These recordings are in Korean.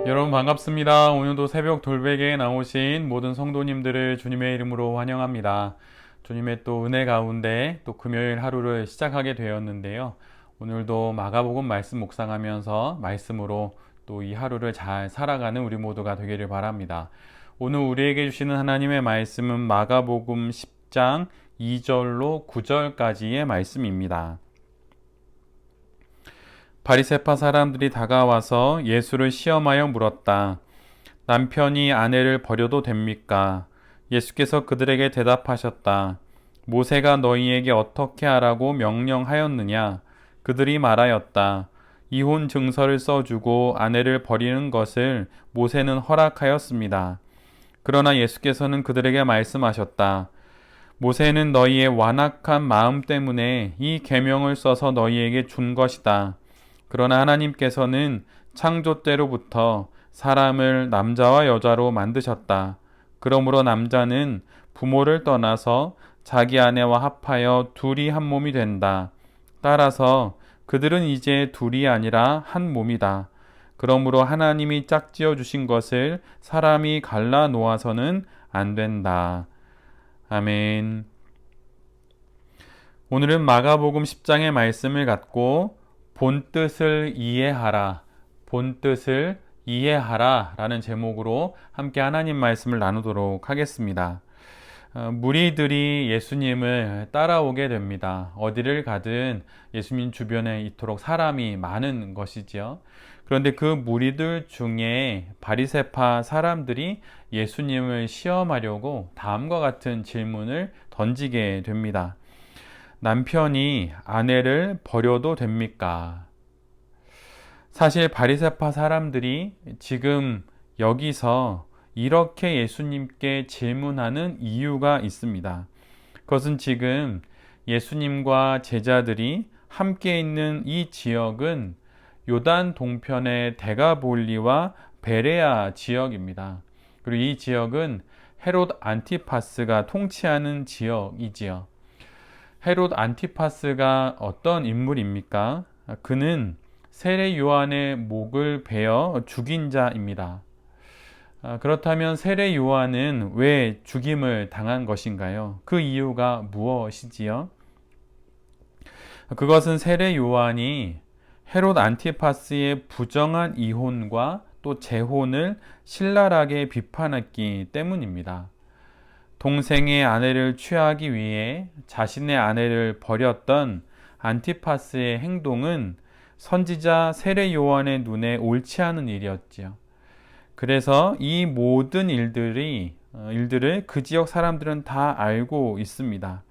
여러분 반갑습니다. 오늘도 새벽 돌베개에 나오신 모든 성도님들을 주님의 이름으로 환영합니다. 주님의 또 은혜 가운데 또 금요일 하루를 시작하게 되었는데요. 오늘도 마가복음 말씀 묵상하면서 말씀으로 또 이 하루를 잘 살아가는 우리 모두가 되기를 바랍니다. 오늘 우리에게 주시는 하나님의 말씀은 마가복음 10장 2절로 9절까지의 말씀입니다. 바리새파 사람들이 다가와서 예수를 시험하여 물었다. 남편이 아내를 버려도 됩니까? 예수께서 그들에게 대답하셨다. 모세가 너희에게 어떻게 하라고 명령하였느냐? 그들이 말하였다. 이혼 증서를 써주고 아내를 버리는 것을 모세는 허락하였습니다. 그러나 예수께서는 그들에게 말씀하셨다. 모세는 너희의 완악한 마음 때문에 이 계명을 써서 너희에게 준 것이다. 그러나 하나님께서는 창조 때로부터 사람을 남자와 여자로 만드셨다. 그러므로 남자는 부모를 떠나서 자기 아내와 합하여 둘이 한 몸이 된다. 따라서 그들은 이제 둘이 아니라 한 몸이다. 그러므로 하나님이 짝지어 주신 것을 사람이 갈라 놓아서는 안 된다. 아멘. 오늘은 마가복음 10장의 말씀을 갖고 본뜻을 이해하라, 본뜻을 이해하라 라는 제목으로 함께 하나님 말씀을 나누도록 하겠습니다. 무리들이 예수님을 따라오게 됩니다. 어디를 가든 예수님 주변에 이토록 사람이 많은 것이지요. 그런데 그 무리들 중에 바리새파 사람들이 예수님을 시험하려고 다음과 같은 질문을 던지게 됩니다. 남편이 아내를 버려도 됩니까? 사실 바리새파 사람들이 지금 여기서 이렇게 예수님께 질문하는 이유가 있습니다. 그것은 지금 예수님과 제자들이 함께 있는 이 지역은 요단 동편의 데가볼리와 베레아 지역입니다. 그리고 이 지역은 헤롯 안티파스가 통치하는 지역이지요. 헤롯 안티파스가 어떤 인물입니까? 그는 세례 요한의 목을 베어 죽인 자입니다. 그렇다면 세례 요한은 왜 죽임을 당한 것인가요? 그 이유가 무엇이지요? 그것은 세례 요한이 헤롯 안티파스의 부정한 이혼과 또 재혼을 신랄하게 비판했기 때문입니다. 동생의 아내를 취하기 위해 자신의 아내를 버렸던 안티파스의 행동은 선지자 세례 요한의 눈에 옳지 않은 일이었지요. 그래서 이 모든 일들을 그 지역 사람들은 다 알고 있습니다.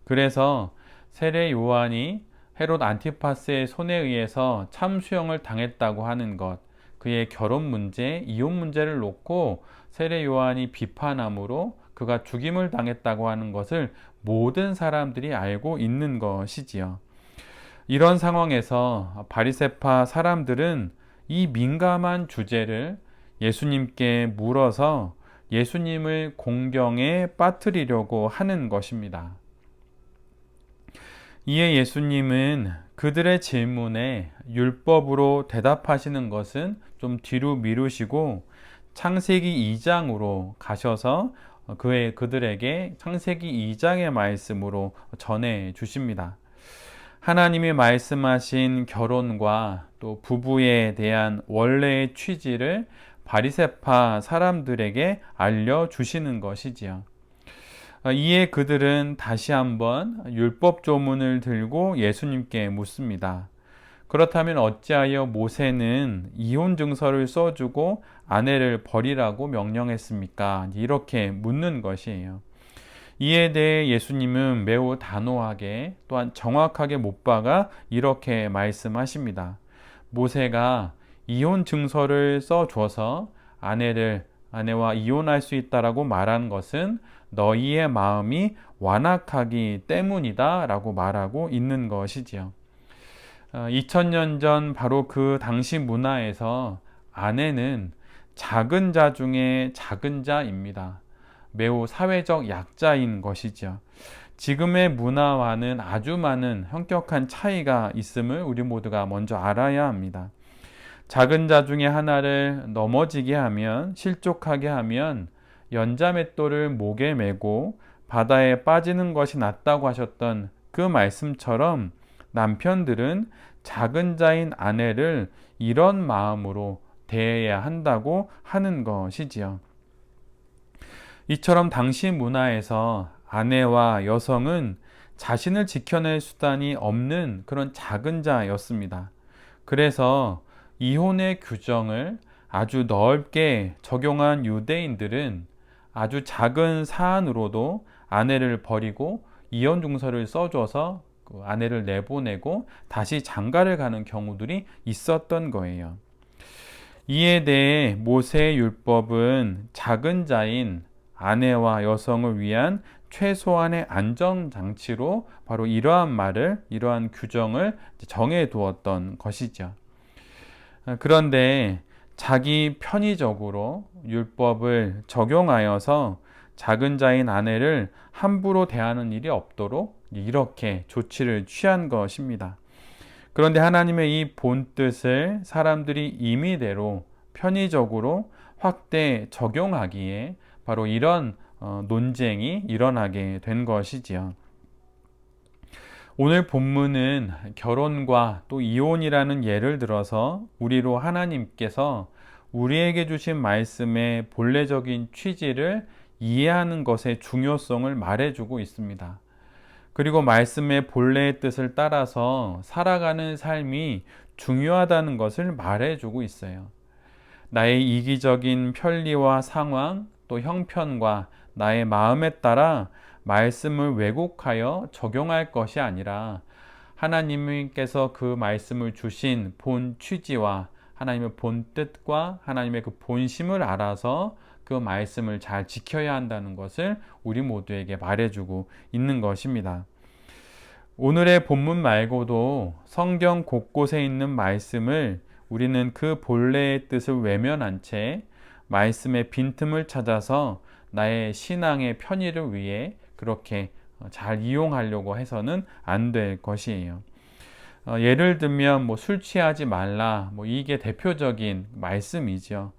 그래서 세례 요한이 헤롯 안티파스의 손에 의해서 참수형을 당했다고 하는 것, 그의 결혼 문제, 이혼 문제를 놓고 세례 요한이 비판함으로 그가 죽임을 당했다고 하는 것을 모든 사람들이 알고 있는 것이지요. 이런 상황에서 바리새파 사람들은 이 민감한 주제를 예수님께 물어서 예수님을 공경에 빠뜨리려고 하는 것입니다. 이에 예수님은 그들의 질문에 율법으로 대답하시는 것은 좀 뒤로 미루시고 창세기 2장으로 가셔서 그들에게 창세기 2장의 말씀으로 전해 주십니다. 하나님이 말씀하신 결혼과 또 부부에 대한 원래의 취지를 바리새파 사람들에게 알려주시는 것이지요. 이에 그들은 다시 한번 율법 조문을 들고 예수님께 묻습니다. 그렇다면 어찌하여 모세는 이혼 증서를 써주고 아내를 버리라고 명령했습니까? 이렇게 묻는 것이에요. 이에 대해 예수님은 매우 단호하게 또한 정확하게 못 박아 이렇게 말씀하십니다. 모세가 이혼 증서를 써줘서 아내와 이혼할 수 있다라고 말한 것은 너희의 마음이 완악하기 때문이다 라고 말하고 있는 것이지요. 2000년 전 바로 그 당시 문화에서 아내는 작은 자 중에 작은 자입니다. 매우 사회적 약자인 것이죠. 지금의 문화와는 아주 많은 현격한 차이가 있음을 우리 모두가 먼저 알아야 합니다. 작은 자 중에 하나를 넘어지게 하면, 실족하게 하면 연자맷돌을 목에 메고 바다에 빠지는 것이 낫다고 하셨던 그 말씀처럼 남편들은 작은 자인 아내를 이런 마음으로 대해야 한다고 하는 것이지요. 이처럼 당시 문화에서 아내와 여성은 자신을 지켜낼 수단이 없는 그런 작은 자였습니다. 그래서 이혼의 규정을 아주 넓게 적용한 유대인들은 아주 작은 사안으로도 아내를 버리고 이혼 증서를 써줘서 그 아내를 내보내고 다시 장가를 가는 경우들이 있었던 거예요. 이에 대해 모세의 율법은 작은 자인 아내와 여성을 위한 최소한의 안전장치로 바로 이러한 규정을 정해 두었던 것이죠. 그런데 자기 편의적으로 율법을 적용하여서 작은 자인 아내를 함부로 대하는 일이 없도록 이렇게 조치를 취한 것입니다. 그런데 하나님의 이 본뜻을 사람들이 임의대로 편의적으로 확대 적용하기에 바로 이런 논쟁이 일어나게 된 것이지요. 오늘 본문은 결혼과 또 이혼이라는 예를 들어서 우리로 하나님께서 우리에게 주신 말씀의 본래적인 취지를 이해하는 것의 중요성을 말해주고 있습니다. 그리고 말씀의 본래의 뜻을 따라서 살아가는 삶이 중요하다는 것을 말해주고 있어요. 나의 이기적인 편리와 상황, 또 형편과 나의 마음에 따라 말씀을 왜곡하여 적용할 것이 아니라 하나님께서 그 말씀을 주신 본 취지와 하나님의 본 뜻과 하나님의 그 본심을 알아서 그 말씀을 잘 지켜야 한다는 것을 우리 모두에게 말해주고 있는 것입니다. 오늘의 본문 말고도 성경 곳곳에 있는 말씀을 우리는 그 본래의 뜻을 외면한 채 말씀의 빈틈을 찾아서 나의 신앙의 편의를 위해 그렇게 잘 이용하려고 해서는 안 될 것이에요. 예를 들면 술 취하지 말라, 이게 대표적인 말씀이죠.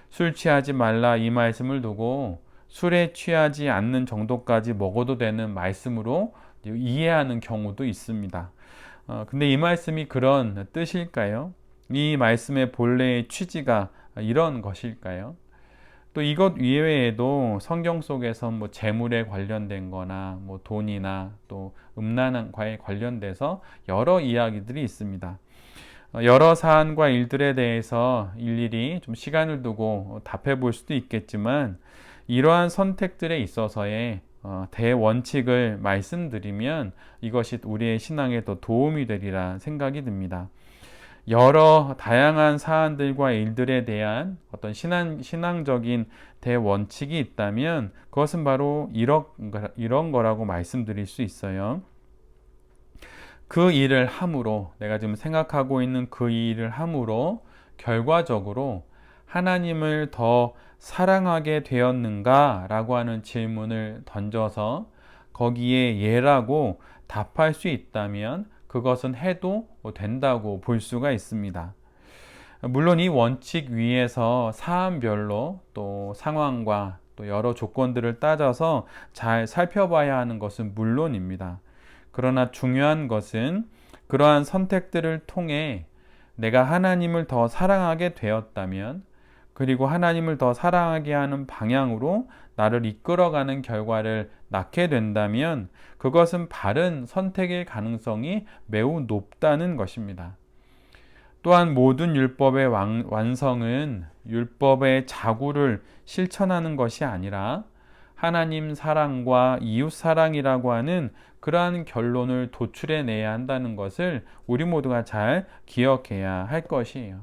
술 취하지 말라 이 말씀을 두고 술에 취하지 않는 정도까지 먹어도 되는 말씀으로 이해하는 경우도 있습니다. 근데 이 말씀이 그런 뜻일까요? 이 말씀의 본래의 취지가 이런 것일까요? 또 이것 이외에도 성경 속에서 재물에 관련된 거나 돈이나 또 음란과에 관련돼서 여러 이야기들이 있습니다. 여러 사안과 일들에 대해서 일일이 좀 시간을 두고 답해 볼 수도 있겠지만 이러한 선택들에 있어서의 대원칙을 말씀드리면 이것이 우리의 신앙에 더 도움이 되리라 생각이 듭니다. 여러 다양한 사안들과 일들에 대한 어떤 신앙적인 대원칙이 있다면 그것은 바로 이런 거라고 말씀드릴 수 있어요. 그 일을 함으로, 내가 지금 생각하고 있는 그 일을 함으로 결과적으로 하나님을 더 사랑하게 되었는가? 라고 하는 질문을 던져서 거기에 예라고 답할 수 있다면 그것은 해도 된다고 볼 수가 있습니다. 물론 이 원칙 위에서 사안별로 또 상황과 또 여러 조건들을 따져서 잘 살펴봐야 하는 것은 물론입니다. 그러나 중요한 것은 그러한 선택들을 통해 내가 하나님을 더 사랑하게 되었다면, 그리고 하나님을 더 사랑하게 하는 방향으로 나를 이끌어가는 결과를 낳게 된다면 그것은 바른 선택의 가능성이 매우 높다는 것입니다. 또한 모든 율법의 완성은 율법의 자구를 실천하는 것이 아니라 하나님 사랑과 이웃 사랑이라고 하는 그러한 결론을 도출해내야 한다는 것을 우리 모두가 잘 기억해야 할 것이에요.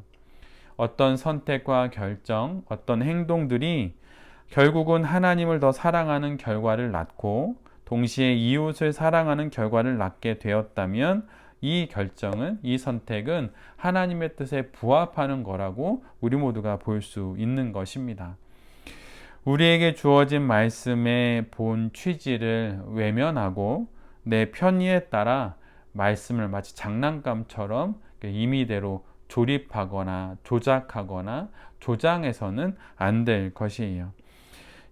어떤 선택과 결정, 어떤 행동들이 결국은 하나님을 더 사랑하는 결과를 낳고 동시에 이웃을 사랑하는 결과를 낳게 되었다면 이 결정은, 이 선택은 하나님의 뜻에 부합하는 거라고 우리 모두가 볼 수 있는 것입니다. 우리에게 주어진 말씀의 본 취지를 외면하고 내 편의에 따라 말씀을 마치 장난감처럼 임의대로 조립하거나 조작하거나 조장해서는 안 될 것이에요.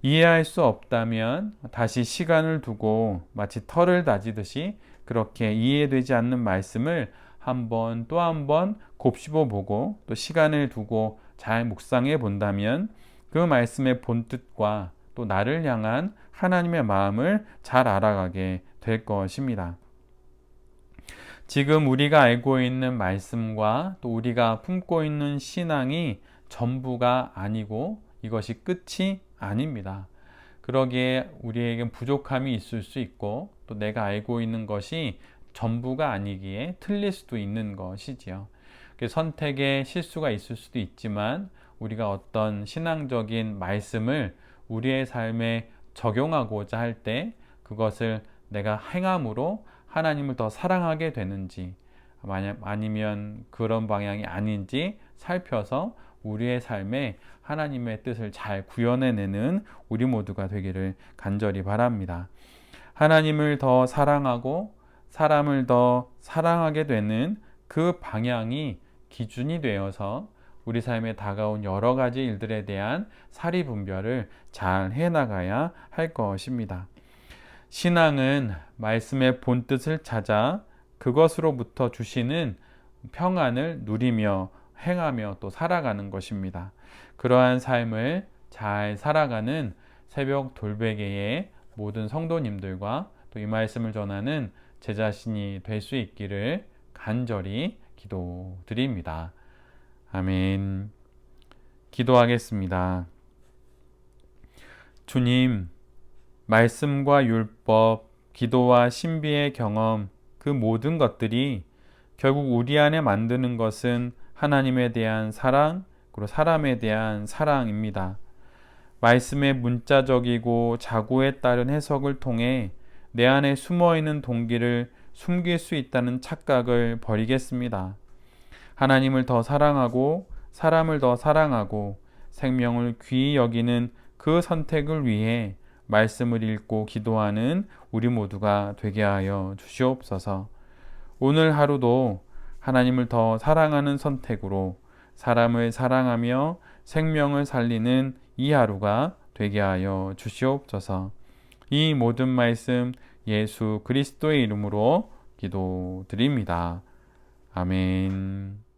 이해할 수 없다면 다시 시간을 두고 마치 털을 다지듯이 그렇게 이해되지 않는 말씀을 한 번 또 한 번 곱씹어 보고 또 시간을 두고 잘 묵상해 본다면 그 말씀의 본뜻과 또 나를 향한 하나님의 마음을 잘 알아가게 될 것입니다. 지금 우리가 알고 있는 말씀과 또 우리가 품고 있는 신앙이 전부가 아니고 이것이 끝이 아닙니다. 그러기에 우리에겐 부족함이 있을 수 있고 또 내가 알고 있는 것이 전부가 아니기에 틀릴 수도 있는 것이지요. 선택에 실수가 있을 수도 있지만 우리가 어떤 신앙적인 말씀을 우리의 삶에 적용하고자 할 때 그것을 내가 행함으로 하나님을 더 사랑하게 되는지 아니면 그런 방향이 아닌지 살펴서 우리의 삶에 하나님의 뜻을 잘 구현해내는 우리 모두가 되기를 간절히 바랍니다. 하나님을 더 사랑하고 사람을 더 사랑하게 되는 그 방향이 기준이 되어서 우리 삶에 다가온 여러 가지 일들에 대한 사리 분별을 잘 해나가야 할 것입니다. 신앙은 말씀의 본뜻을 찾아 그것으로부터 주시는 평안을 누리며 행하며 또 살아가는 것입니다. 그러한 삶을 잘 살아가는 새벽 돌베개의 모든 성도님들과 또 이 말씀을 전하는 제 자신이 될 수 있기를 간절히 기도드립니다. 아멘. 기도하겠습니다. 주님, 말씀과 율법, 기도와 신비의 경험, 그 모든 것들이 결국 우리 안에 만드는 것은 하나님에 대한 사랑, 그리고 사람에 대한 사랑입니다. 말씀의 문자적이고 자고에 따른 해석을 통해 내 안에 숨어있는 동기를 숨길 수 있다는 착각을 버리겠습니다. 하나님을 더 사랑하고 사람을 더 사랑하고 생명을 귀히 여기는 그 선택을 위해 말씀을 읽고 기도하는 우리 모두가 되게 하여 주시옵소서. 오늘 하루도 하나님을 더 사랑하는 선택으로 사람을 사랑하며 생명을 살리는 이 하루가 되게 하여 주시옵소서. 이 모든 말씀 예수 그리스도의 이름으로 기도드립니다. 아멘.